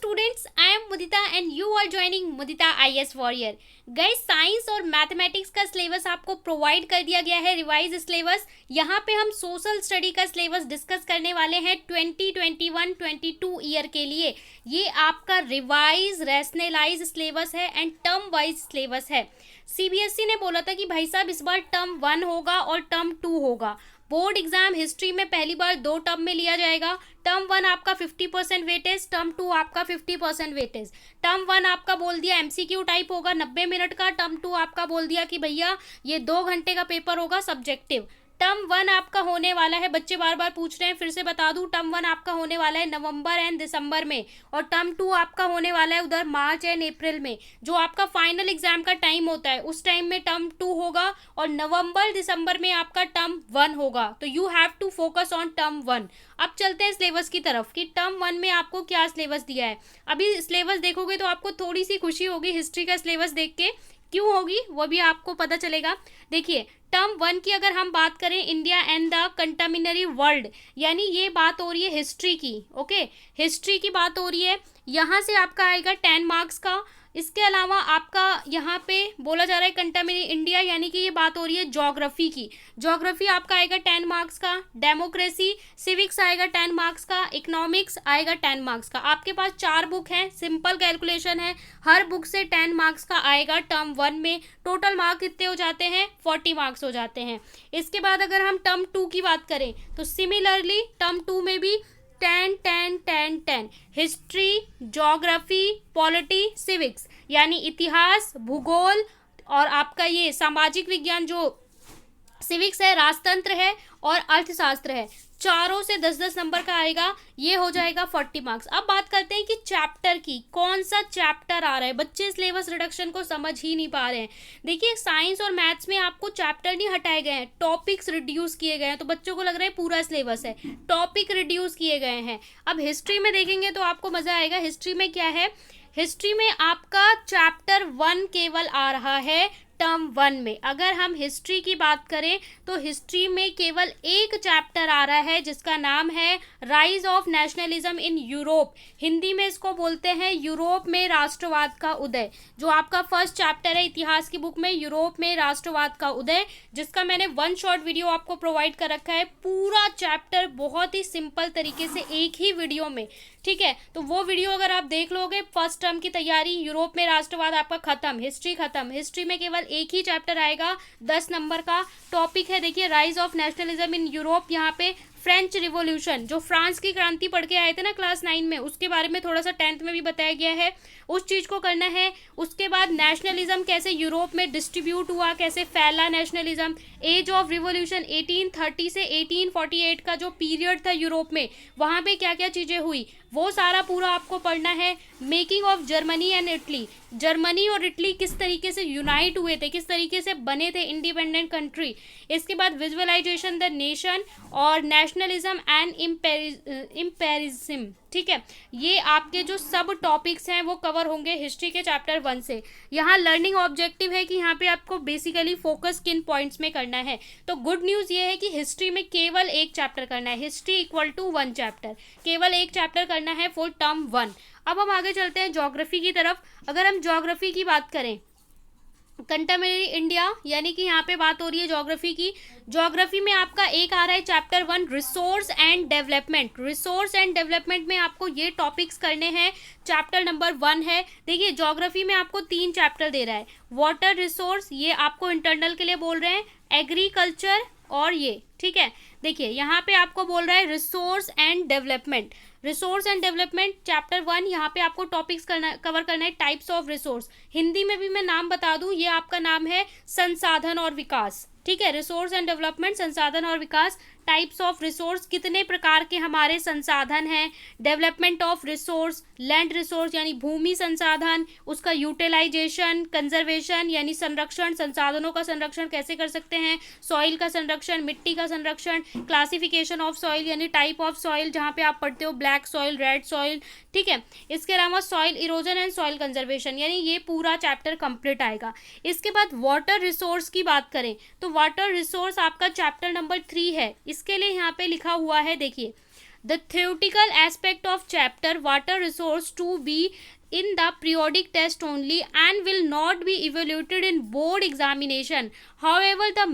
students, I am Mudita and you are joining Mudita IS Warrior. Guys science और mathematics का syllabus आपको provide कर दिया गया है, रिवाइज सिलेबस। यहाँ पे हम सोशल स्टडी का सिलेबस डिस्कस करने वाले हैं 2021-22 ईयर के लिए। ये आपका रिवाइज रैशनलाइज सिलेबस है एंड टर्म वाइज सिलेबस है। सीबीएसई ने बोला था कि भाई साहब इस बार टर्म 1 होगा और टर्म 2 होगा। बोर्ड एग्जाम हिस्ट्री में पहली बार 2 टर्म में लिया जाएगा। टर्म 1 आपका 50% वेटेज, टर्म 2 आपका 50% वेटेज। टर्म 1 आपका बोल दिया एमसीक्यू टाइप होगा 90 मिनट का। टर्म 2 आपका बोल दिया कि भैया ये 2 घंटे का पेपर होगा सब्जेक्टिव। टर्म 1 आपका होने वाला है, बच्चे बार बार पूछ रहे हैं फिर से बता दूं, टर्म 1 आपका होने वाला है नवंबर एंड दिसंबर में, और टर्म 2 आपका होने वाला है उधर मार्च एंड अप्रैल में। जो आपका फाइनल एग्जाम का टाइम होता है उस टाइम में टर्म 2 होगा और नवंबर दिसंबर में आपका टर्म 1 होगा। तो you have to focus on term 1। अब चलते हैं सिलेबस की तरफ कि टर्म 1 में आपको क्या सिलेबस दिया है। अभी सिलेबस देखोगे तो आपको थोड़ी सी खुशी होगी हिस्ट्री का सिलेबस देख के। क्यों होगी वो भी आपको पता चलेगा। देखिए टर्म 1 की अगर हम बात करें, India and the contemporary world, यानी ये बात हो रही है हिस्ट्री की। ओके, हिस्ट्री की बात हो रही है। यहाँ से आपका आएगा 10 मार्क्स का। इसके अलावा आपका यहाँ पे बोला जा रहा है कंटेम्परेरी इंडिया, यानी कि ये बात हो रही है ज्योग्राफी की। ज्योग्राफी आपका आएगा 10 मार्क्स का। डेमोक्रेसी सिविक्स आएगा 10 मार्क्स का। इकोनॉमिक्स आएगा 10 मार्क्स का। आपके पास 4 बुक हैं, सिंपल कैलकुलेशन है, हर बुक से 10 मार्क्स का आएगा टर्म 1 में। टोटल मार्क कितने हो जाते हैं? 40 मार्क्स हो जाते हैं। इसके बाद अगर हम टर्म 2 की बात करें तो सिमिलरली टर्म 2 में भी 10 10 10 10 हिस्ट्री, ज्योग्राफी, पॉलिटी, सिविक्स यानी इतिहास, भूगोल और आपका ये सामाजिक विज्ञान जो सिविक्स है, राजतंत्र है और अर्थशास्त्र है, चारों से 10-10 नंबर का आएगा। ये हो जाएगा 40 मार्क्स। अब बात करते हैं कि चैप्टर की, कौन सा चैप्टर आ रहा है। बच्चे सिलेबस रिडक्शन को समझ ही नहीं पा रहे हैं। देखिए साइंस और मैथ्स में आपको चैप्टर नहीं हटाए गए हैं, टॉपिक्स रिड्यूस किए गए हैं। तो बच्चों को लग रहा है पूरा सिलेबस है, टॉपिक रिड्यूस किए गए हैं। अब हिस्ट्री में देखेंगे तो आपको मजा आएगा। हिस्ट्री में क्या है? हिस्ट्री में आपका चैप्टर 1 केवल आ रहा है टर्म 1 में। अगर हम हिस्ट्री की बात करें तो हिस्ट्री में केवल एक चैप्टर आ रहा है जिसका नाम है rise of nationalism in Europe. Hindi में इसको बोलते हैं यूरोप में राष्ट्रवाद का उदय। जो आपका फर्स्ट चैप्टर है इतिहास की बुक में, यूरोप में राष्ट्रवाद का उदय, जिसका मैंने 1 शॉर्ट वीडियो आपको प्रोवाइड कर रखा है। पूरा चैप्टर बहुत ही सिंपल तरीके से एक ही वीडियो में, ठीक है। तो वो वीडियो अगर आप देख लोगे, फर्स्ट टर्म की तैयारी, यूरोप में राष्ट्रवाद आपका खत्म, हिस्ट्री खत्म। हिस्ट्री में केवल एक ही चैप्टर आएगा 10 नंबर का। टॉपिक है देखिए rise of nationalism in Europe. यहाँ पे फ्रेंच रिवॉल्यूशन, जो फ्रांस की क्रांति पढ़ के आए थे ना क्लास 9 में, उसके बारे में थोड़ा सा 10th में भी बताया गया है, उस चीज़ को करना है। उसके बाद नेशनलिज्म कैसे यूरोप में डिस्ट्रीब्यूट हुआ, कैसे फैला नेशनलिज्म। एज ऑफ रिवॉल्यूशन 1830 से 1848 का जो पीरियड था यूरोप में, वहाँ पे क्या क्या चीज़ें हुई, वो सारा पूरा आपको पढ़ना है। Making of Germany and Italy, Germany और इटली किस तरीके से यूनाइट हुए थे, किस तरीके से बने थे इंडिपेंडेंट कंट्री। इसके बाद विजुअलाइजेशन द नेशन और नेशनलिज्म एंड इम्पेरिज्म, ठीक है। ये आपके जो सब टॉपिक्स हैं वो कवर होंगे हिस्ट्री के चैप्टर 1 से। यहाँ लर्निंग ऑब्जेक्टिव है कि यहाँ पे आपको बेसिकली फोकस किन पॉइंट्स में करना है। तो गुड न्यूज़ ये है कि हिस्ट्री में केवल एक चैप्टर करना है, हिस्ट्री इक्वल टू 1 चैप्टर, केवल एक चैप्टर करना है फॉर टर्म 1। अब हम आगे चलते हैं ज्योग्राफी की तरफ। अगर हम ज्योग्राफी की बात करें, कंटेम्परेरी इंडिया, यानी कि यहाँ पे बात हो रही है ज्योग्राफी की। ज्योग्राफी में आपका एक आ रहा है chapter 1 resource and development. Resource and development में आपको ये टॉपिक्स करने हैं, चैप्टर नंबर 1 है। देखिए ज्योग्राफी में आपको 3 चैप्टर दे रहा है। वाटर रिसोर्स, ये आपको इंटरनल के लिए बोल रहे हैं, एग्रीकल्चर और ये, ठीक है। देखिए यहाँ पे आपको बोल रहा है resource and development. Resource and development chapter 1, यहाँ पे आपको टॉपिक्स कवर करना है। टाइप्स ऑफ रिसोर्स, हिंदी में भी मैं नाम बता दूं, ये आपका नाम है संसाधन और विकास, ठीक है। रिसोर्स एंड डेवलपमेंट, संसाधन और विकास। टाइप्स ऑफ रिसोर्स, कितने प्रकार के हमारे संसाधन हैं। Development of resource, land resource यानी भूमि संसाधन, उसका यूटिलाइजेशन, कंजर्वेशन यानी संरक्षण, संसाधनों का संरक्षण कैसे कर सकते हैं। सॉइल का संरक्षण, मिट्टी का संरक्षण। क्लासिफिकेशन ऑफ सॉइल यानी टाइप ऑफ सॉइल, जहाँ पे आप पढ़ते हो ब्लैक सॉइल, रेड सॉइल, ठीक है। इसके अलावा soil erosion and soil conservation, यानी ये पूरा चैप्टर कंप्लीट आएगा। इसके बाद वाटर रिसोर्स की बात करें तो वाटर रिसोर्स आपका चैप्टर नंबर 3 है। इसके लिए यहाँ पे लिखा हुआ है, देखिए the theoretical aspect of chapter water resource to be in the periodic test only and will not be evaluated in board examination. However, the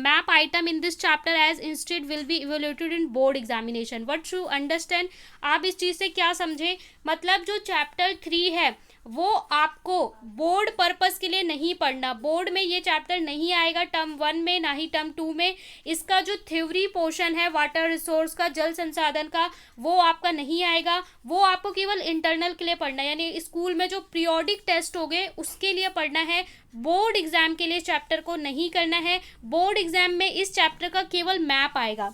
map item in this chapter as instead will be evaluated in board examination. What you understand? आप इस चीज से क्या समझे? मतलब जो chapter 3 है वो आपको बोर्ड पर्पस के लिए नहीं पढ़ना, बोर्ड में ये चैप्टर नहीं आएगा टर्म 1 में, ना ही टर्म 2 में। इसका जो थ्योरी पोर्शन है वाटर रिसोर्स का, जल संसाधन का, वो आपका नहीं आएगा, वो आपको केवल इंटरनल के लिए पढ़ना है, यानी स्कूल में जो पीरियोडिक टेस्ट हो गए उसके लिए पढ़ना है। बोर्ड एग्जाम के लिए चैप्टर को नहीं करना है। बोर्ड एग्जाम में इस चैप्टर का केवल मैप आएगा।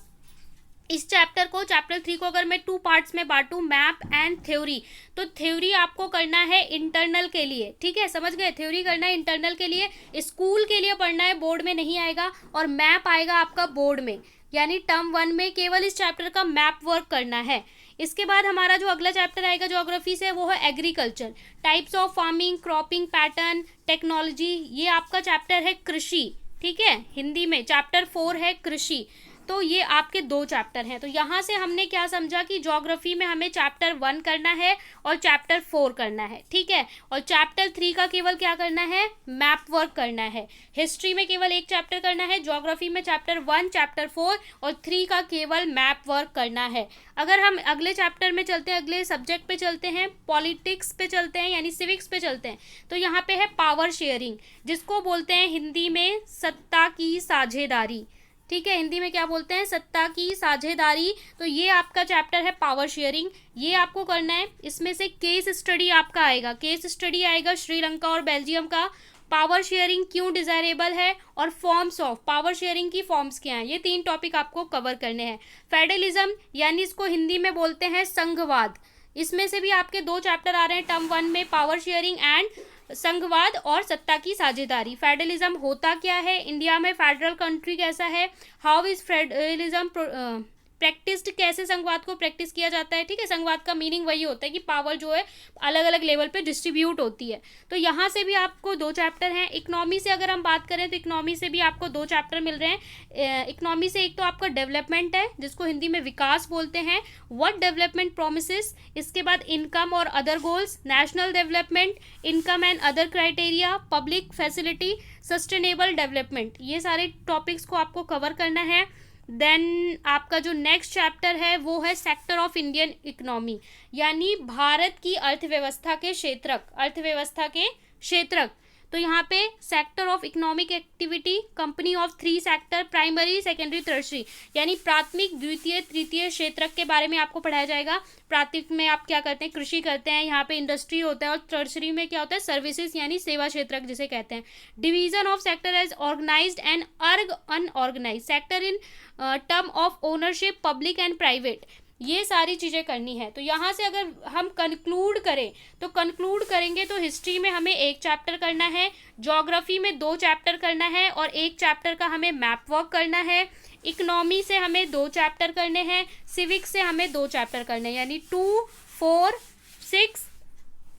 इस चैप्टर को, चैप्टर 3 को अगर मैं 2 पार्ट्स में बांटूं, मैप एंड थ्योरी, तो थ्योरी आपको करना है इंटरनल के लिए, ठीक है, समझ गए? थ्योरी करना है इंटरनल के लिए, स्कूल के लिए पढ़ना है, बोर्ड में नहीं आएगा। और मैप आएगा आपका बोर्ड में, यानी टर्म 1 में केवल इस चैप्टर का मैप वर्क करना है। इसके बाद हमारा जो अगला चैप्टर आएगा ज्योग्राफी से, वो है agriculture, types of farming, cropping pattern, technology. ये आपका चैप्टर है कृषि, ठीक है, हिंदी में चैप्टर 4 है कृषि। तो ये आपके 2 चैप्टर हैं। तो यहाँ से हमने क्या समझा कि ज्योग्राफी में हमें चैप्टर 1 करना है और चैप्टर 4 करना है, ठीक है, और चैप्टर 3 का केवल क्या करना है? मैप वर्क करना है। हिस्ट्री में केवल 1 चैप्टर करना है, ज्योग्राफी में चैप्टर 1, चैप्टर 4 और 3 का केवल मैप वर्क करना है। अगर हम अगले चैप्टर में चलते हैं, अगले सब्जेक्ट पे चलते हैं, पॉलिटिक्स पे चलते हैं, यानी सिविक्स पे चलते हैं, तो यहाँ पे है पावर शेयरिंग, जिसको बोलते हैं हिंदी में सत्ता की साझेदारी, ठीक है, हिंदी में क्या बोलते हैं? सत्ता की साझेदारी। तो ये आपका चैप्टर है पावर शेयरिंग, ये आपको करना है। इसमें से केस स्टडी आपका आएगा, केस स्टडी आएगा श्रीलंका और बेल्जियम का। पावर शेयरिंग क्यों डिजायरेबल है और फॉर्म्स ऑफ पावर शेयरिंग की फॉर्म्स क्या हैं, ये 3 टॉपिक आपको कवर करने हैं। फेडरलिज्म, यानी इसको हिंदी में बोलते हैं संघवाद, इसमें से भी आपके 2 चैप्टर आ रहे हैं टर्म 1 में, पावर शेयरिंग एंड संघवाद और सत्ता की साझेदारी। फेडरलिज्म होता क्या है, इंडिया में फेडरल कंट्री कैसा है, हाउ इज फेडरलिज्म प्रैक्टिस्ड, कैसे संघवाद को प्रैक्टिस किया जाता है, ठीक है। संघवाद का मीनिंग वही होता है कि पावर जो है अलग अलग लेवल पे डिस्ट्रीब्यूट होती है। तो यहाँ से भी आपको 2 चैप्टर हैं। इकोनॉमी से अगर हम बात करें तो इकोनॉमी से भी आपको 2 चैप्टर मिल रहे हैं। इकोनॉमी से एक तो आपका डेवलपमेंट है, जिसको हिंदी में विकास बोलते हैं, व्हाट डेवलपमेंट प्रोमिसेस। इसके बाद इनकम और other goals, national development, income and other criteria, public facility, sustainable development. ये सारे टॉपिक्स को आपको कवर करना है। देन आपका जो नेक्स्ट चैप्टर है वो है सेक्टर ऑफ इंडियन इकोनॉमी, यानी भारत की अर्थव्यवस्था के क्षेत्रक, अर्थव्यवस्था के क्षेत्रक। तो यहाँ पे sector of economic activity, company of 3 sector, primary, secondary, tertiary, यानी प्राथमिक, द्वितीय, तृतीय क्षेत्रक के बारे में आपको पढ़ाया जाएगा। प्राथमिक में आप क्या करते हैं? कृषि करते हैं, यहाँ पे इंडस्ट्री होता है, और टर्शरी में क्या होता है? सर्विसेज, यानी सेवा क्षेत्रक जिसे कहते हैं। Division of sector as organised and unorganised sector in term of ownership, public and private. ये सारी चीज़ें करनी है। तो यहाँ से अगर हम कंक्लूड करें तो कंक्लूड करेंगे तो हिस्ट्री में हमें 1 चैप्टर करना है, ज्योग्राफी में 2 चैप्टर करना है और 1 चैप्टर का हमें मैप वर्क करना है। इकोनॉमी से हमें 2 चैप्टर करने हैं, सिविक्स से हमें 2 चैप्टर करने हैं, यानी 2, 4, 6,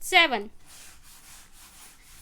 7,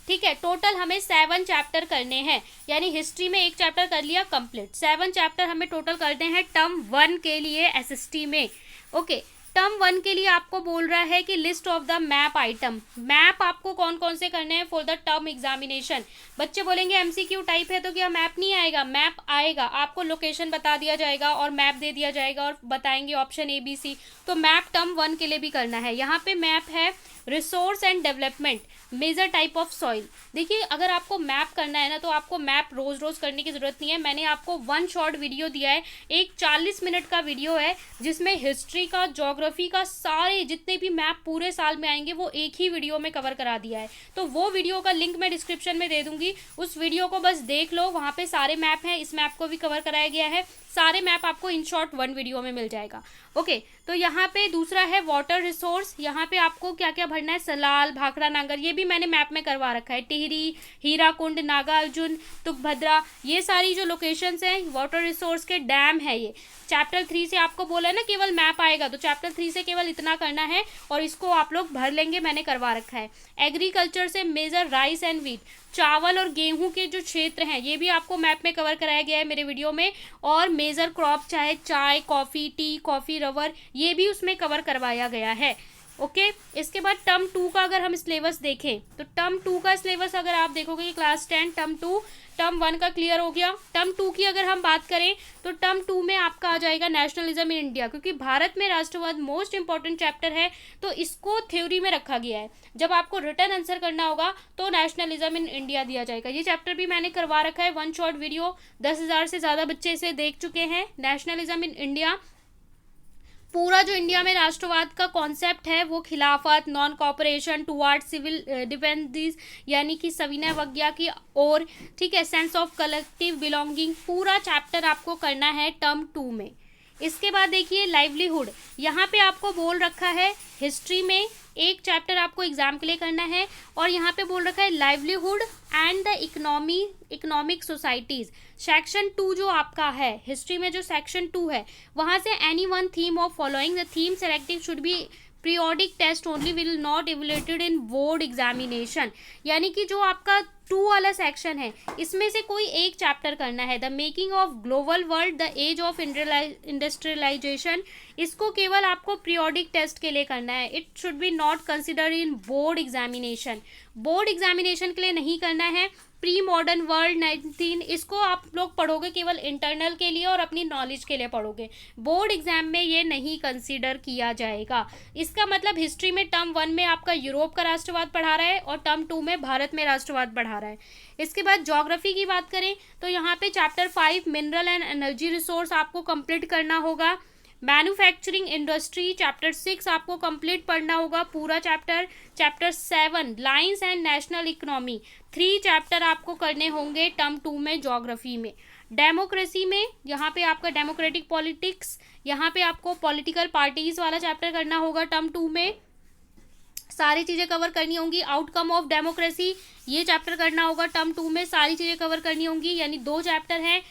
ठीक है। टोटल हमें 7 चैप्टर करने हैं, यानी हिस्ट्री में 1 चैप्टर कर लिया कंप्लीट। 7 चैप्टर हमें टोटल करने हैं टर्म 1 के लिए एसएसटी में। ओके, टर्म 1 के लिए आपको बोल रहा है कि list of the map item. Map आपको कौन कौन से करने हैं फॉर द टर्म एग्जामिनेशन। बच्चे बोलेंगे एमसीक्यू टाइप है तो क्या मैप नहीं आएगा? मैप आएगा, आपको लोकेशन बता दिया जाएगा और मैप दे दिया जाएगा और बताएंगे ऑप्शन ABC। तो मैप टर्म 1 के लिए भी करना है। यहाँ पे मैप है resource and development, major type of soil. देखिए, अगर आपको मैप करना है ना तो आपको मैप रोज रोज करने की जरूरत नहीं है। मैंने आपको 1 शॉर्ट वीडियो दिया है, एक 40 मिनट का वीडियो है, जिसमें हिस्ट्री का, ज्योग्राफी का, सारे जितने भी मैप पूरे साल में आएंगे वो एक ही वीडियो में कवर करा दिया है। तो वो वीडियो का लिंक मैं डिस्क्रिप्शन में दे दूंगी, उस वीडियो को बस देख लो, वहाँ पे सारे मैप हैं। इस मैप को भी कवर कराया गया है, सारे मैप आपको इन शॉर्ट 1 वीडियो में मिल जाएगा। ओके, तो यहाँ पे दूसरा है वाटर रिसोर्स। यहाँ पे आपको क्या क्या भरना है? सलाल, भाखड़ा, नांगर, ये भी मैंने मैप में करवा रखा है। टिहरी, हीराकुंड, नागार्जुन, तुंगभद्रा, ये सारी जो लोकेशंस हैं वाटर रिसोर्स के, डैम है ये। चैप्टर 3 से आपको बोला है ना केवल मैप आएगा, तो चैप्टर 3 से केवल इतना करना है और इसको आप लोग भर लेंगे, मैंने करवा रखा है। एग्रीकल्चर से मेजर राइस एंड व्हीट, चावल और गेहूं के जो क्षेत्र हैं ये भी आपको मैप में कवर कराया गया है मेरे वीडियो में। और मेजर क्रॉप चाहे चाय, कॉफ़ी, टी, कॉफ़ी, रवर, ये भी उसमें कवर करवाया गया है। ओके इसके बाद टर्म 2 का अगर हम सिलेबस देखें तो टर्म 2 का सिलेबस अगर आप देखोगे कि क्लास 10 टर्म 2 टर्म 1 का क्लियर हो गया। टर्म 2 की अगर हम बात करें तो टर्म 2 में आपका आ जाएगा नेशनलिज्म इन इंडिया, क्योंकि भारत में राष्ट्रवाद मोस्ट इंपॉर्टेंट चैप्टर है तो इसको थ्योरी में रखा गया है। जब आपको रिटर्न आंसर करना होगा तो नेशनलिज्म इन इंडिया दिया जाएगा। ये चैप्टर भी मैंने करवा रखा है, वन शॉट वीडियो, 10,000 से ज़्यादा बच्चे इसे देख चुके हैं। नेशनलिज्म इन इंडिया पूरा जो इंडिया में राष्ट्रवाद का कॉन्सेप्ट है वो Khilafat, non cooperation toward civil dependence यानी कि सविनय अवज्ञा की ओर, ठीक है, सेंस ऑफ कलेक्टिव बिलोंगिंग, पूरा चैप्टर आपको करना है टर्म 2 में। इसके बाद देखिए लाइवलीहुड, यहाँ पे आपको बोल रखा है हिस्ट्री में एक चैप्टर आपको एग्जाम के लिए करना है और यहाँ पे बोल रखा है livelihood and the economic societies. Section 2 जो आपका है हिस्ट्री में, जो सेक्शन 2 है वहाँ से any one theme of following the theme selective should be periodic test only will not evaluated in board examination. यानी कि जो आपका 2 वाला सेक्शन है इसमें से कोई एक चैप्टर करना है, the making of global world the age of industrialisation, इसको केवल आपको पीरियोडिक टेस्ट के लिए करना है। It should be not considered in board examination, board examination के लिए नहीं करना है। प्री मॉडर्न वर्ल्ड 19 इसको आप लोग पढ़ोगे केवल इंटरनल के लिए और अपनी नॉलेज के लिए पढ़ोगे, बोर्ड एग्जाम में ये नहीं कंसीडर किया जाएगा। इसका मतलब हिस्ट्री में टर्म 1 में आपका यूरोप का राष्ट्रवाद पढ़ा रहा है और टर्म 2 में भारत में राष्ट्रवाद पढ़ा रहा है। इसके बाद ज्योग्राफी की बात करें तो यहाँ पे chapter 5 mineral and energy resource आपको कंप्लीट करना होगा। मैन्युफैक्चरिंग इंडस्ट्री चैप्टर 6 आपको कंप्लीट पढ़ना होगा पूरा chapter. Chapter 7 lines and national economy, 3 chapter आपको करने होंगे टर्म 2 में ज्योग्राफी में। डेमोक्रेसी में यहाँ पे आपका डेमोक्रेटिक पॉलिटिक्स, यहाँ पे आपको पॉलिटिकल पार्टीज वाला चैप्टर करना होगा टर्म 2 में, सारी चीज़ें कवर करनी होंगी। आउटकम ऑफ डेमोक्रेसी ये चैप्टर करना होगा टर्म 2 में, सारी चीज़ें कवर करनी होंगी, यानी 2 चैप्टर हैं।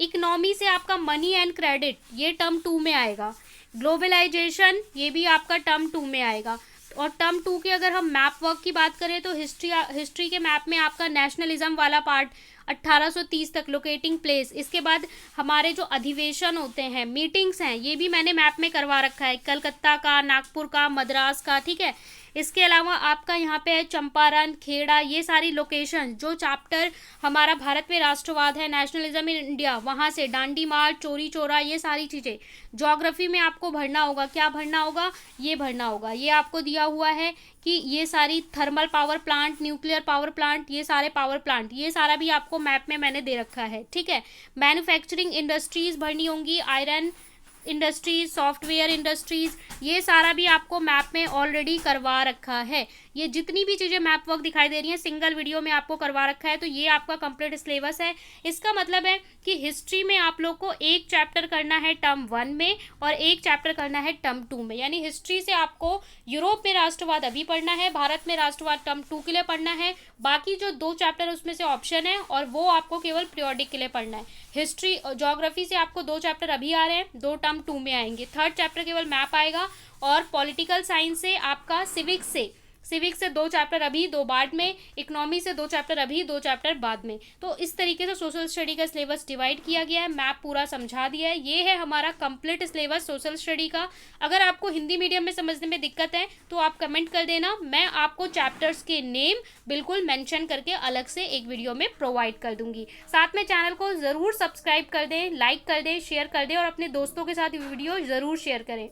इकोनॉमी से आपका मनी एंड क्रेडिट ये टर्म 2 में आएगा। ग्लोबलाइजेशन ये भी आपका टर्म 2 में आएगा। और टर्म 2 के अगर हम मैप वर्क की बात करें तो हिस्ट्री के मैप में आपका नेशनलिज्म वाला पार्ट 1830 तक, लोकेटिंग प्लेस, इसके बाद हमारे जो अधिवेशन होते हैं, मीटिंग्स हैं, ये भी मैंने मैप में करवा रखा है, कलकत्ता का, नागपुर का, मद्रास का, ठीक है। इसके अलावा आपका यहाँ पे है चंपारण, खेड़ा, ये सारी लोकेशन जो चैप्टर हमारा भारत में राष्ट्रवाद है, नेशनलिज्म इन इंडिया, वहाँ से डांडी मार्च, चोरी चोरा, ये सारी चीज़ें ज्योग्राफी में आपको भरना होगा। क्या भरना होगा? ये भरना होगा। ये आपको दिया हुआ है कि ये सारी thermal power plant, nuclear power plant, ये सारे पावर प्लांट, ये सारा भी आपको मैप में मैंने दे रखा है, ठीक है। मैन्युफैक्चरिंग इंडस्ट्रीज भरनी होंगी, आयरन इंडस्ट्रीज, सॉफ्टवेयर इंडस्ट्रीज, ये सारा भी आपको मैप में ऑलरेडी करवा रखा है। ये जितनी भी चीज़ें मैप वर्क दिखाई दे रही हैं सिंगल वीडियो में आपको करवा रखा है, तो ये आपका कंप्लीट सिलेबस है। इसका मतलब है कि हिस्ट्री में आप लोग को एक चैप्टर करना है टर्म 1 में और एक चैप्टर करना है टर्म 2 में, यानी हिस्ट्री से आपको यूरोप में राष्ट्रवाद अभी पढ़ना है, भारत में राष्ट्रवाद टर्म 2 के लिए पढ़ना है, बाकी जो 2 चैप्टर उसमें से ऑप्शन है और वो आपको केवल पीरियोडिक के लिए पढ़ना है। हिस्ट्री और ज्योग्राफी से आपको 2 चैप्टर अभी आ रहे हैं, 2 टर्म 2 में आएंगे, 3rd चैप्टर केवल मैप आएगा। और पॉलिटिकल साइंस से आपका सिविक्स से 2 चैप्टर अभी, 2 बाद में, इकोनॉमी से 2 चैप्टर अभी, 2 चैप्टर बाद में। तो इस तरीके से सोशल स्टडी का सिलेबस डिवाइड किया गया है, मैप पूरा समझा दिया है। ये है हमारा कंप्लीट सिलेबस सोशल स्टडी का। अगर आपको हिंदी मीडियम में समझने में दिक्कत है तो आप कमेंट कर देना, मैं आपको चैप्टर्स के नेम बिल्कुल मेंशन करके अलग से एक वीडियो में प्रोवाइड कर दूंगी। साथ में चैनल को ज़रूर सब्सक्राइब कर दें, लाइक कर दें, शेयर कर दें और अपने दोस्तों के साथ वीडियो ज़रूर शेयर करें।